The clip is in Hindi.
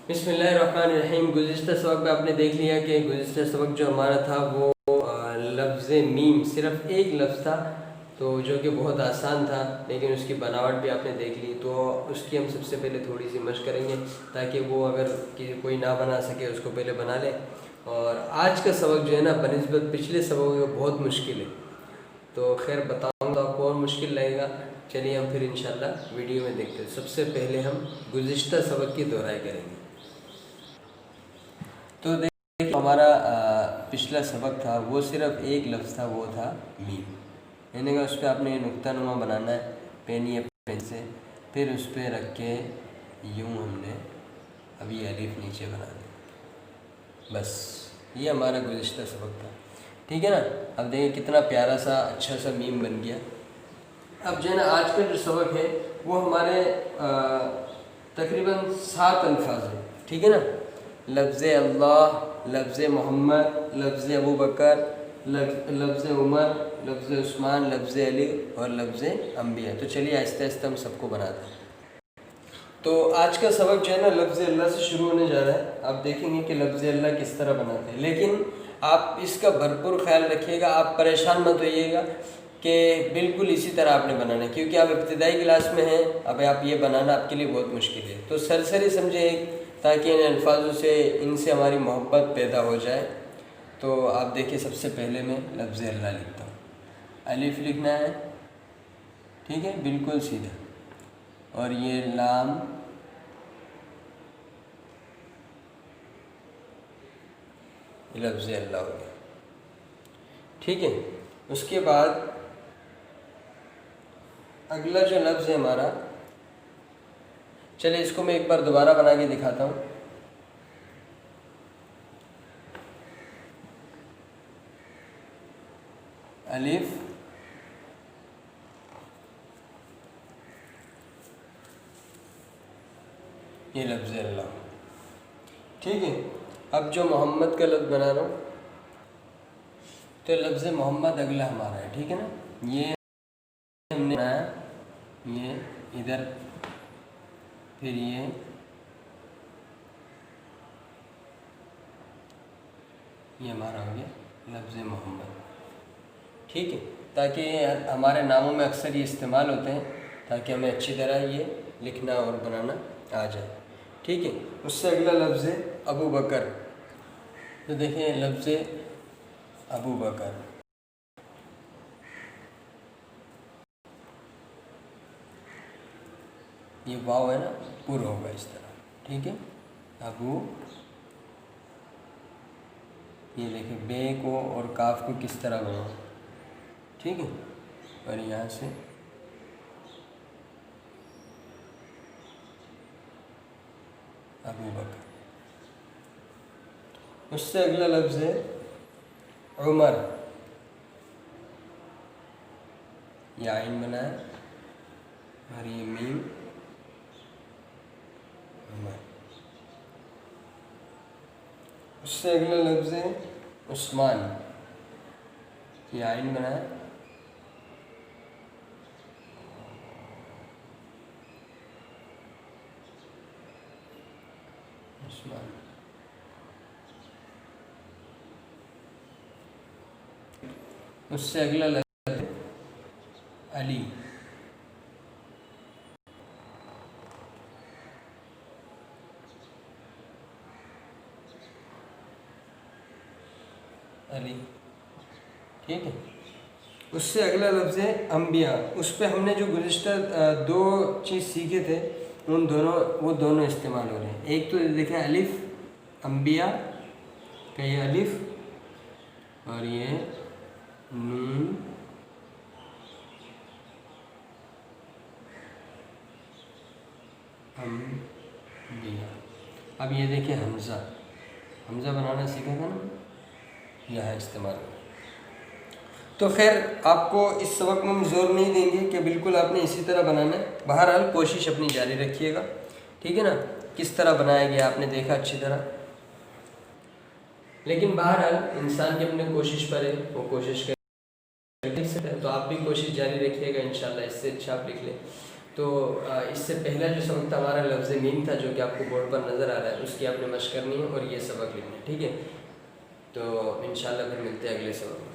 बिस्मिल्लाहिर्रहमानिर्रहीम। गुज़िश्ता सबक में आपने देख लिया कि गुज़िश्ता सबक जो हमारा था वो लफ्ज़ मीम सिर्फ़ एक लफ्ज़ था, तो जो कि बहुत आसान था, लेकिन उसकी बनावट भी आपने देख ली। तो उसकी हम सबसे पहले थोड़ी सी मशक़ करेंगे ताकि वो अगर कोई ना बना सके उसको पहले बना ले। और आज का सबक जो है ना बनिस्बत पिछले सबक का बहुत मुश्किल है, तो खैर बताऊँगा आपको और मुश्किल लगेगा। चलिए हम फिर इंशाल्लाह वीडियो में देखते हैं। सबसे पहले हम गुज़िश्ता सबक की दोहराई करेंगे। तो देखिए हमारा पिछला सबक था वो सिर्फ़ एक लफ्ज़ था, वो था मीम। मैंने कहा उस पर आपने नुक्ता नुमा बनाना है पेन या पेन से, फिर उस पर रख के यूँ हमने अभी अलिफ नीचे बना दिया। बस ये हमारा गुज़िश्ता सबक था, ठीक है ना। अब देखिए कितना प्यारा सा अच्छा सा मीम बन गया। अब जो है ना आज का जो सबक है वो हमारे तकरीबन 7 अल्फाज है, ठीक है ना। लफ्ज़ अल्लाह, लफ्ज़ मोहम्मद, लफ्ज़ अबू बकर, लफ्ज़ उमर, लफ्ज़ उस्मान, लफ्ज़ अली और लफ्ज़ अम्बिया। तो चलिए आहिस्ता आहिस्ता हम सबको बनाते हैं। तो आज का सबक जो है ना लफ्ज़ अल्लाह से शुरू होने जा रहा है। आप देखेंगे कि लफ्ज़ अल्लाह किस तरह बनाते हैं, लेकिन आप इसका भरपूर ख्याल रखिएगा। आप परेशान मत होइएगा कि बिल्कुल इसी तरह आपने बनाना है, क्योंकि आप इब्तिदाई क्लास में हैं। अब आप ये बनाना आपके लिए बहुत मुश्किल है, तो सरसरी समझे ताकि इन अल्फाजों से इनसे हमारी मोहब्बत पैदा हो जाए। तो आप देखिए सबसे पहले मैं लफ्ज़ अल्लाह लिखता हूँ। अलिफ लिखना है, ठीक है, बिल्कुल सीधा। और ये लाम, लफ्ज़ अल्लाह हो गया, ठीक है। उसके बाद अगला जो लफ्ज़ है हमारा, चलिए इसको मैं एक बार दोबारा बना के दिखाता हूँ। अलिफ, ये लफ्ज़ अल्लाह, ठीक है। अब जो मोहम्मद का लफ्ज़ बना रहा हूँ, तो लफ्ज़ मोहम्मद अगला हमारा है, ठीक है ना। ये हमने बनाया, ये इधर, फिर ये हमारा हो गया लफ्ज़ मोहम्मद, ठीक है। ताकि हमारे नामों में अक्सर ये इस्तेमाल होते हैं, ताकि हमें अच्छी तरह ये लिखना और बनाना आ जाए, ठीक है। उससे अगला लफ्ज़ है अबू बकर। तो देखिए लफ्ज़ अबू बकर, ये वाव है ना, पूरा होगा इस तरह, ठीक है। अबू, ये देखिए बे को और काफ को किस तरह बनाओ, ठीक है। और यहाँ से अबू बकर। उससे अगला लफ्ज़ है उमर, ये आइन बनाया और ये मीम, उमर। उससे अगला लफ्ज़ है उस्मान, ये आइन बनाया, उस्मान। उससे अगला लफ्ज़ है अली, अली, ठीक है। उससे अगला लफ्ज़ है अम्बिया। उस पर हमने जो गुज़िश्ता 2 चीज़ सीखे थे, उन दोनों वो दोनों इस्तेमाल हो रहे हैं। एक तो देखें अलिफ, अम्बिया का ये अलिफ, और ये नून, अम्बिया। अब ये देखिए हमज़ा, हमज़ा बनाना सीखा था ना, यहाँ इस्तेमाल। तो खैर आपको इस सबक में हम ज़ोर नहीं देंगे कि बिल्कुल आपने इसी तरह बनाना है। बहरहाल कोशिश अपनी जारी रखिएगा, ठीक है ना। किस तरह बनाया गया आपने देखा अच्छी तरह, लेकिन बहरहाल इंसान की अपनी कोशिश पर है, वो कोशिश कर लिख सकता है। तो आप भी कोशिश जारी रखिएगा, इंशाल्लाह इससे अच्छा आप लिख लें। तो इससे पहला जो सबक था हमारा लफ्ज़ मीम था, जो कि आपको बोर्ड पर नज़र आ रहा है, उसकी आपने मशक करनी है और ये सबक लिखना है, ठीक है। तो इंशाल्लाह फिर मिलते हैं अगले सबक में।